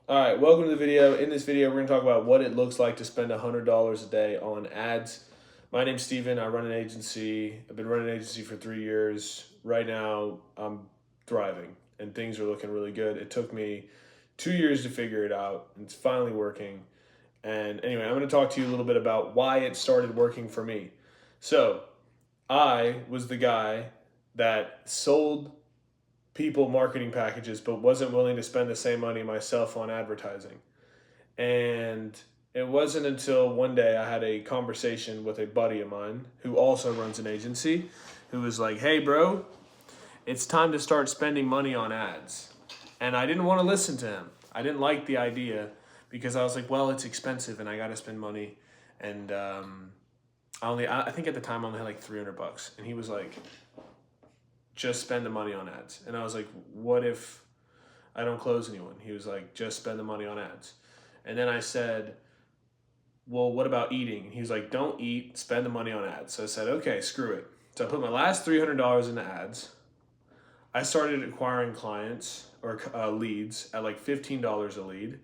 All right, welcome to the video. In this video, we're going to talk about what it looks like to spend $100 a day on ads. My name's Steven. I run an agency. I've been running an agency for 3 years. Right now, I'm thriving and things are looking really good. It took me 2 years to figure it out. And it's finally working. And anyway, I'm going to talk to you a little bit about why it started working for me. So, I was the guy that sold people marketing packages but wasn't willing to spend the same money myself on advertising. And it wasn't until one day I had a conversation with a buddy of mine who also runs an agency who was like, "Hey bro, it's time to start spending money on ads." And I didn't want to listen to him. I didn't like the idea because I was like, well, it's expensive and I got to spend money. And I think at the time I only had like $300. And he was like, just spend the money on ads. And I was like, what if I don't close anyone? He was like, just spend the money on ads. And then I said, well, what about eating? He was like, don't eat, spend the money on ads. So I said, okay, screw it. So I put my last $300 into ads. I started acquiring clients or leads at like $15 a lead.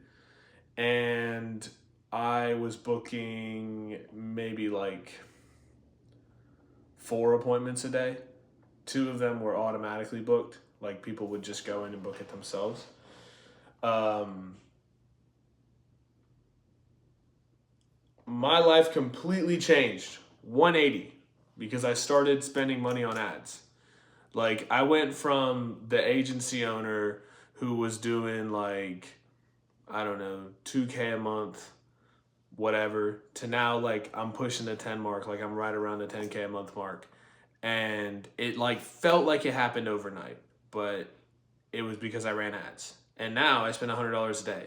And I was booking maybe like 4 appointments a day. 2 of them were automatically booked, like people would just go in and book it themselves. My life completely changed, 180, because I started spending money on ads. Like I went from the agency owner who was doing like, I don't know, 2K a month, whatever, to now like I'm pushing the 10 mark, like I'm right around the 10K a month mark. And it like felt like it happened overnight, but it was because I ran ads. And now I spend $100 a day.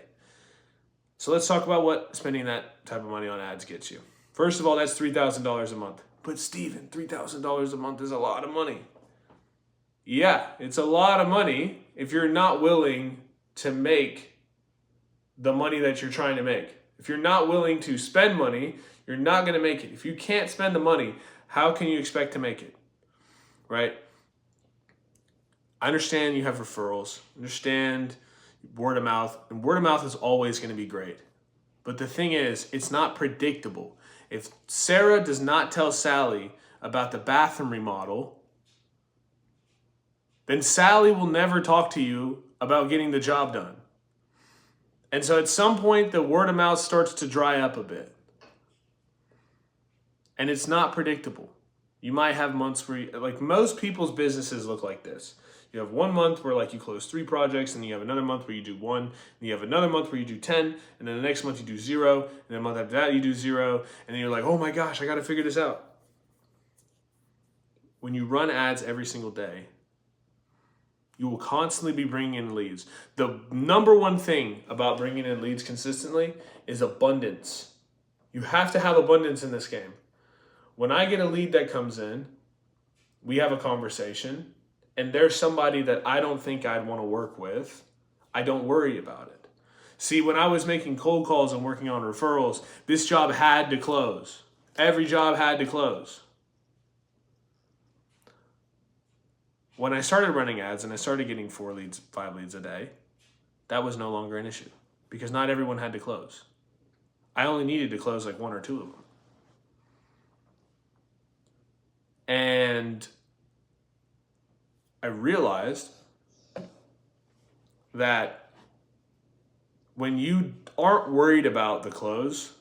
So let's talk about what spending that type of money on ads gets you. First of all, that's $3,000 a month. But Steven, $3,000 a month is a lot of money. Yeah, it's a lot of money if you're not willing to make the money that you're trying to make. If you're not willing to spend money, you're not going to make it. If you can't spend the money, how can you expect to make it? Right? I understand you have referrals, understand word of mouth, and word of mouth is always going to be great. But the thing is, it's not predictable. If Sarah does not tell Sally about the bathroom remodel, then Sally will never talk to you about getting the job done. And so at some point, the word of mouth starts to dry up a bit. And it's not predictable. You might have months where, like most people's businesses look like this. You have 1 month where like you close 3 projects, and then you have another month where you do 1, and you have another month where you do 10, and then the next month you do 0, and then the month after that you do 0, and then you're like, oh my gosh, I got to figure this out. When you run ads every single day, you will constantly be bringing in leads. The number one thing about bringing in leads consistently is abundance. You have to have abundance in this game. When I get a lead that comes in, we have a conversation, and there's somebody that I don't think I'd want to work with, I don't worry about it. See, when I was making cold calls and working on referrals, this job had to close. Every job had to close. When I started running ads and I started getting 4 leads, 5 leads a day, that was no longer an issue because not everyone had to close. I only needed to close like 1 or 2 of them. And I realized that when you aren't worried about the close,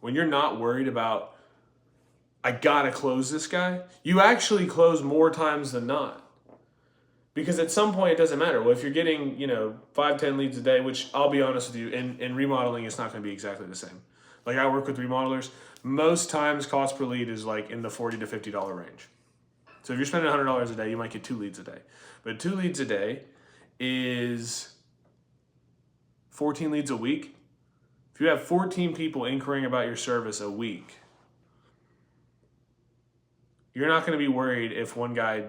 when you're not worried about, I gotta close this guy, you actually close more times than not. Because at some point it doesn't matter. Well, if you're getting, 5, 10 leads a day, which I'll be honest with you, in remodeling, it's not gonna be exactly the same. Like I work with remodelers, most times cost per lead is like in the $40 to $50 range. So if you're spending $100 a day, you might get 2 leads a day. But 2 leads a day is 14 leads a week. If you have 14 people inquiring about your service a week, you're not going to be worried if one guy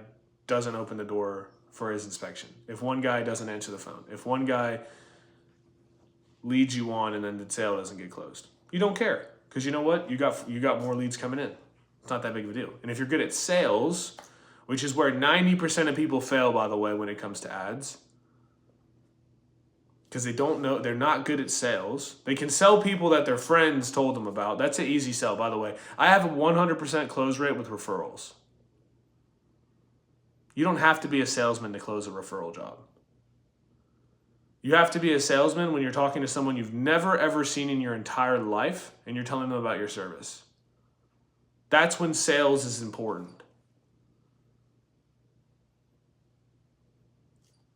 doesn't open the door for his inspection, if one guy doesn't answer the phone, if one guy leads you on and then the sale doesn't get closed. You don't care because you know what? You got more leads coming in. It's not that big of a deal. And if you're good at sales, which is where 90% of people fail, by the way, when it comes to ads, because they don't know, they're not good at sales. They can sell people that their friends told them about. That's an easy sell, by the way. I have a 100% close rate with referrals. You don't have to be a salesman to close a referral job. You have to be a salesman when you're talking to someone you've never ever seen in your entire life and you're telling them about your service. That's when sales is important.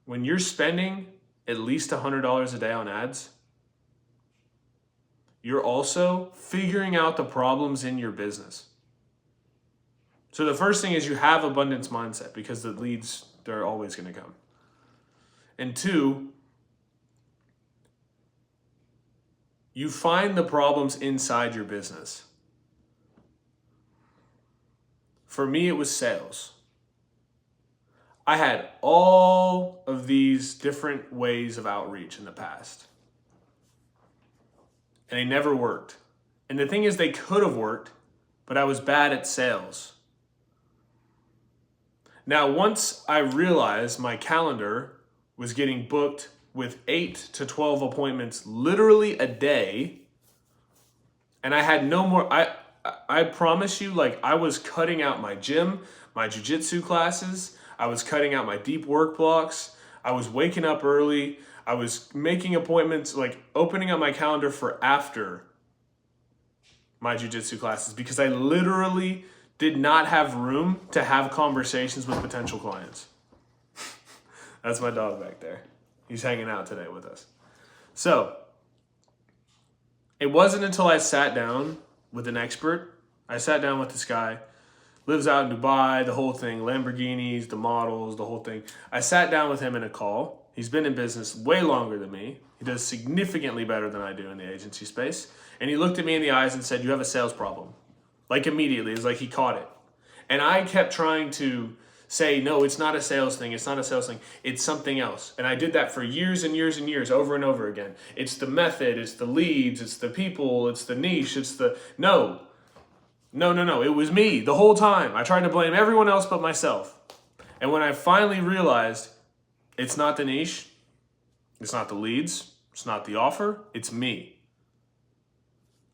When you're spending at least $100 a day on ads, you're also figuring out the problems in your business. So the first thing is you have abundance mindset because the leads, they're always going to come. And two, you find the problems inside your business. For me, it was sales. I had all of these different ways of outreach in the past. And they never worked. And the thing is, they could have worked, but I was bad at sales. Now, once I realized my calendar was getting booked with 8 to 12 appointments literally a day, and I had no more, I promise you, like, I was cutting out my gym, my jiu-jitsu classes, I was cutting out my deep work blocks, I was waking up early, I was making appointments, like opening up my calendar for after my jiu-jitsu classes because I literally did not have room to have conversations with potential clients. That's my dog back there. He's hanging out today with us. So, it wasn't until I sat down with an expert. I sat down with this guy, lives out in Dubai, the whole thing, Lamborghinis, the models, the whole thing. I sat down with him in a call. He's been in business way longer than me. He does significantly better than I do in the agency space. And he looked at me in the eyes and said, "You have a sales problem." Like immediately, it was like he caught it. And I kept trying to say, no, it's not a sales thing. It's not a sales thing. It's something else. And I did that for years and years and years, over and over again. It's the method. It's the leads. It's the people. It's the niche. It's the, no. It was me the whole time. I tried to blame everyone else but myself. And when I finally realized it's not the niche, it's not the leads, it's not the offer, it's me.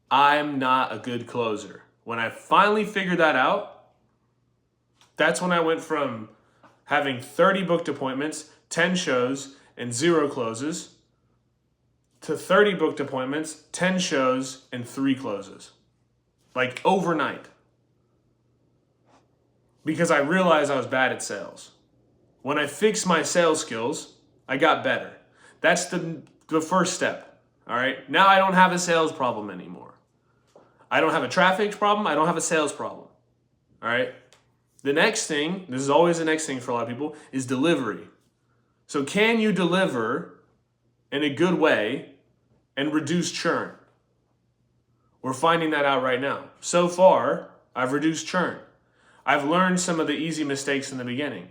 I'm not a good closer. When I finally figured that out, that's when I went from having 30 booked appointments, 10 shows, and 0 closes, to 30 booked appointments, 10 shows, and 3 closes. Like overnight. Because I realized I was bad at sales. When I fixed my sales skills, I got better. That's the first step. All right? Now I don't have a sales problem anymore. I don't have a traffic problem. I don't have a sales problem. All right? The next thing, this is always the next thing for a lot of people, is delivery. So can you deliver in a good way and reduce churn? We're finding that out right now. So far, I've reduced churn. I've learned some of the easy mistakes in the beginning.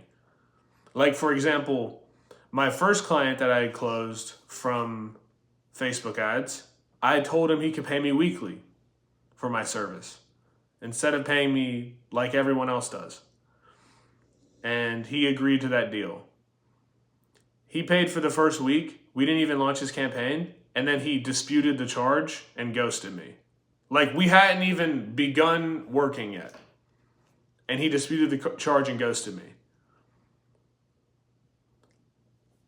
Like, for example, my first client that I had closed from Facebook ads, I told him he could pay me weekly for my service instead of paying me like everyone else does. And he agreed to that deal. He paid for the first week. We didn't even launch his campaign. And then he disputed the charge and ghosted me. Like, we hadn't even begun working yet. And he disputed the charge and ghosted me.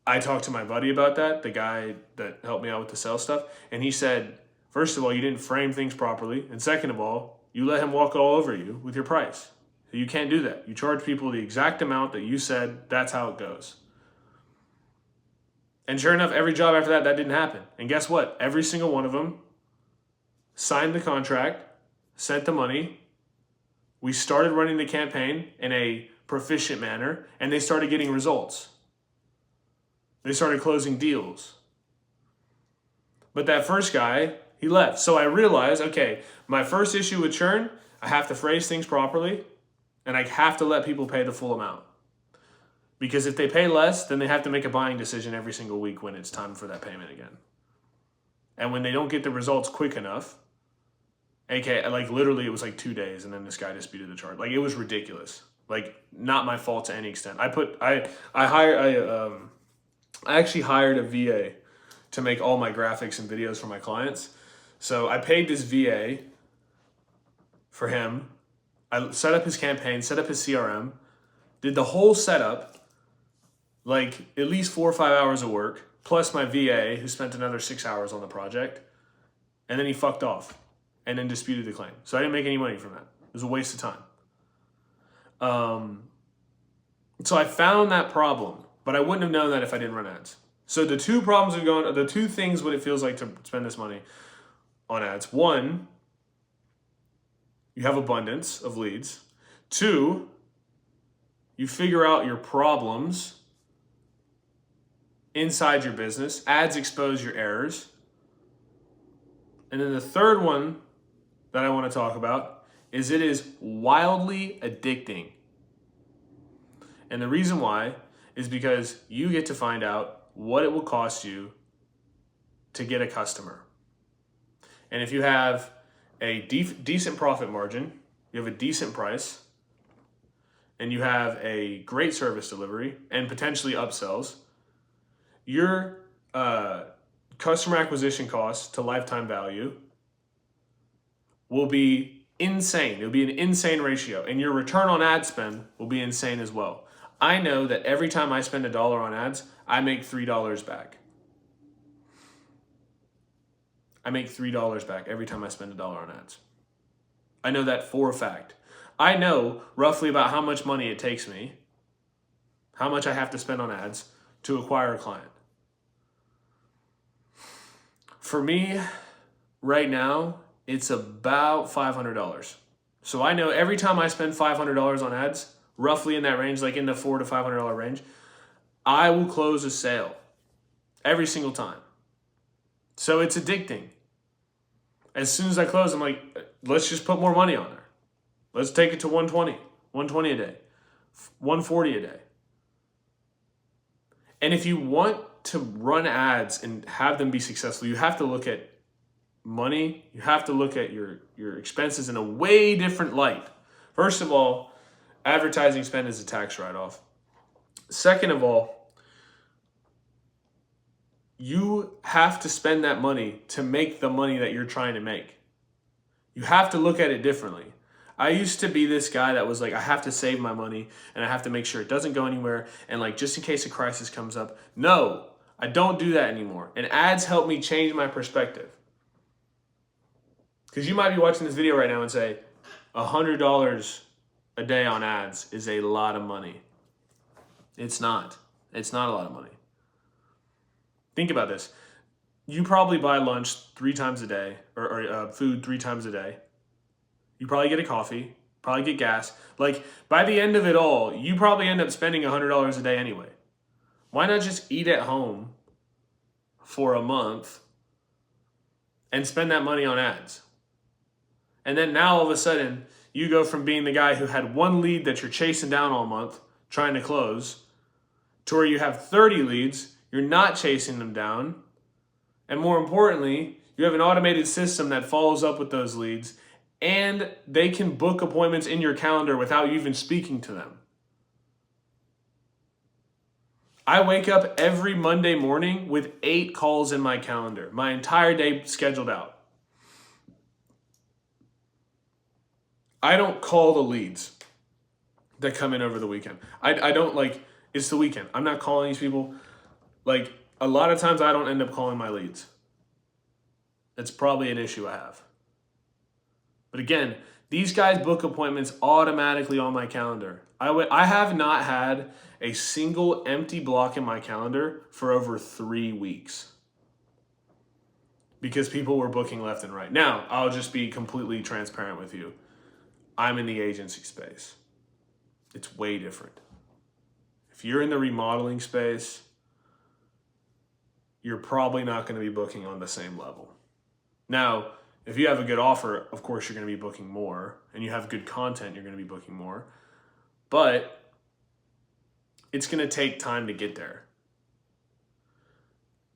I talked to my buddy about that, the guy that helped me out with the sales stuff. And he said, first of all, you didn't frame things properly. And second of all, you let him walk all over you with your price. So you can't do that. You charge people the exact amount that you said. That's how it goes. And sure enough, every job after that, that didn't happen. And guess what? Every single one of them signed the contract, sent the money. We started running the campaign in a proficient manner, and they started getting results. They started closing deals. But that first guy, he left. So I realized, okay, my first issue with churn, I have to phrase things properly, and I have to let people pay the full amount. Because if they pay less, then they have to make a buying decision every single week when it's time for that payment again. And when they don't get the results quick enough, aka, like literally it was like 2 days and then this guy disputed the charge. Like, it was ridiculous. Like, not my fault to any extent. I actually hired a VA to make all my graphics and videos for my clients. So I paid this VA for him. I set up his campaign, set up his CRM, did the whole setup, like at least 4 or 5 hours of work, plus my VA who spent another 6 hours on the project. And then he fucked off and then disputed the claim. So I didn't make any money from that. It was a waste of time. So I found that problem, but I wouldn't have known that if I didn't run ads. So the two problems are going, the two things what it feels like to spend this money on ads. One, you have abundance of leads. Two, you figure out your problems inside your business. Ads expose your errors. And then the third one that I want to talk about is it is wildly addicting. And the reason why is because you get to find out what it will cost you to get a customer. And if you have a decent profit margin, you have a decent price, and you have a great service delivery and potentially upsells, your customer acquisition costs to lifetime value will be insane. It'll be an insane ratio, and your return on ad spend will be insane as well. I know that every time I spend $1 on ads, I make $3 back. I make $3 back every time I spend $1 on ads. I know that for a fact. I know roughly about how much money it takes me, how much I have to spend on ads to acquire a client. For me, right now, it's about $500. So I know every time I spend $500 on ads, roughly in that range, like in the $400 to $500 range, I will close a sale every single time. So it's addicting. As soon as I close, I'm like, let's just put more money on there. Let's take it to 120 a day, 140 a day. And if you want to run ads and have them be successful, you have to look at money. You have to look at your expenses in a way different light. First of all, advertising spend is a tax write-off. Second of all, you have to spend that money to make the money that you're trying to make. You have to look at it differently. I used to be this guy that was like, I have to save my money and I have to make sure it doesn't go anywhere. And like, just in case a crisis comes up. No, I don't do that anymore. And ads help me change my perspective. Because you might be watching this video right now and say, $100 a day on ads is a lot of money. It's not. It's not a lot of money. Think about this. You probably buy lunch 3 times a day, or food 3 times a day. You probably get a coffee, probably get gas. Like, by the end of it all, you probably end up spending $100 a day anyway. Why not just eat at home for a month and spend that money on ads? And then now all of a sudden, you go from being the guy who had 1 lead that you're chasing down all month, trying to close, to where you have 30 leads, you're not chasing them down. And more importantly, you have an automated system that follows up with those leads, and they can book appointments in your calendar without you even speaking to them. I wake up every Monday morning with 8 calls in my calendar, my entire day scheduled out. I don't call the leads that come in over the weekend. I don't like, it's the weekend. I'm not calling these people. Like, a lot of times I don't end up calling my leads. It's probably an issue I have. But again, these guys book appointments automatically on my calendar. I have not had a single empty block in my calendar for over 3 weeks. Because people were booking left and right. Now, I'll just be completely transparent with you. I'm in the agency space. It's way different. If you're in the remodeling space, you're probably not going to be booking on the same level. Now, if you have a good offer, of course you're going to be booking more, and you have good content, you're going to be booking more. But it's going to take time to get there.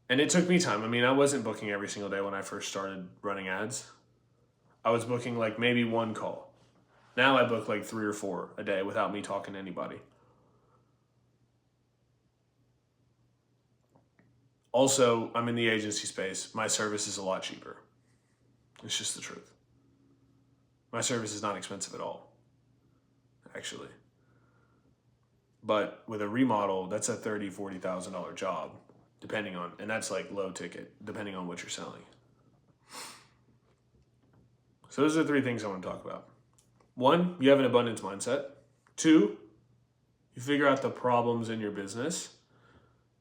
And it took me time. I mean, I wasn't booking every single day when I first started running ads. I was booking like maybe 1 call. Now I book like 3 or 4 a day without me talking to anybody. Also, I'm in the agency space. My service is a lot cheaper. It's just the truth. My service is not expensive at all, actually. But with a remodel, that's a $30,000, $40,000 job, depending on, and that's like low ticket, depending on what you're selling. So those are the three things I want to talk about. 1, you have an abundance mindset. 2, you figure out the problems in your business.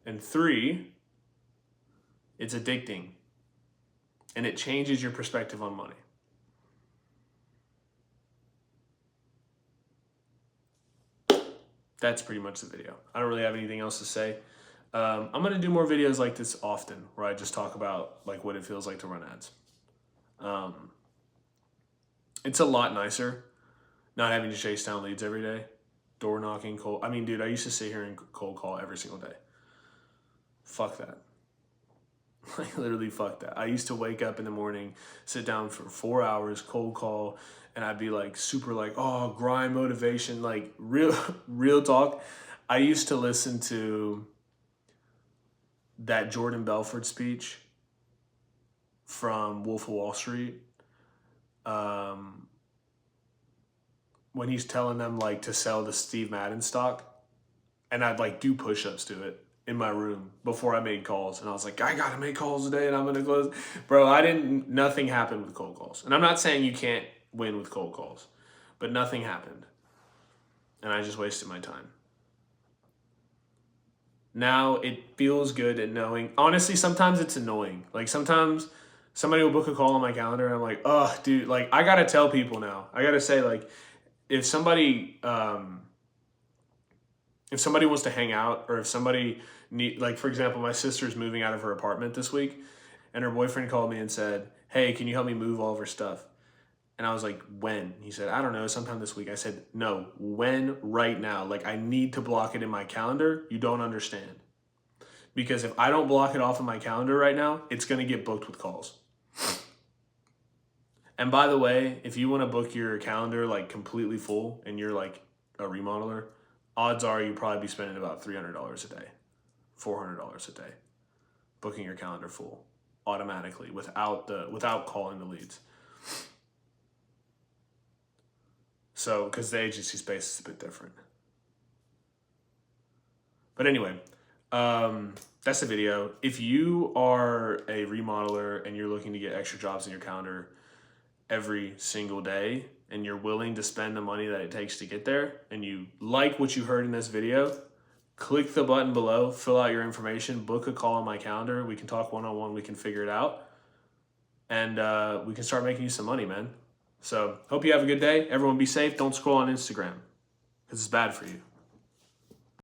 And 3, it's addicting. And it changes your perspective on money. That's pretty much the video. I don't really have anything else to say. I'm going to do more videos like this often, where I just talk about like what it feels like to run ads. It's a lot nicer not having to chase down leads every day, door knocking, cold. I mean, dude, I used to sit here and cold call every single day. Fuck that. Like literally fuck that. I used to wake up in the morning, sit down for 4 hours, cold call, and I'd be like super like, oh, grind motivation, like real talk. I used to listen to that Jordan Belfort speech from Wolf of Wall Street. When he's telling them like to sell the Steve Madden stock, and I'd like do push-ups to it in my room before I made calls. And I was like, I gotta make calls today and I'm gonna close. Bro, nothing happened with cold calls. And I'm not saying you can't win with cold calls, but nothing happened. And I just wasted my time. Now it feels good at knowing, honestly, sometimes it's annoying. Like sometimes somebody will book a call on my calendar and I'm like, oh dude, like I gotta tell people now. I gotta say like, if somebody wants to hang out, or if somebody like for example, my sister's moving out of her apartment this week and her boyfriend called me and said, hey, can you help me move all of her stuff? And I was like, when? He said, I don't know, sometime this week. I said, no, when? Right now. Like I need to block it in my calendar. You don't understand. Because if I don't block it off in my calendar right now, it's going to get booked with calls. And by the way, if you want to book your calendar like completely full and you're like a remodeler, odds are you'll probably be spending about $300 a day, $400 a day, booking your calendar full automatically without calling the leads. So, because the agency space is a bit different. But anyway, that's the video. If you are a remodeler and you're looking to get extra jobs in your calendar every single day, and you're willing to spend the money that it takes to get there, and you like what you heard in this video, click the button below, fill out your information, book a call on my calendar. We can talk one-on-one, we can figure it out, and we can start making you some money, man. So hope you have a good day. Everyone be safe. Don't scroll on Instagram because it's bad for you.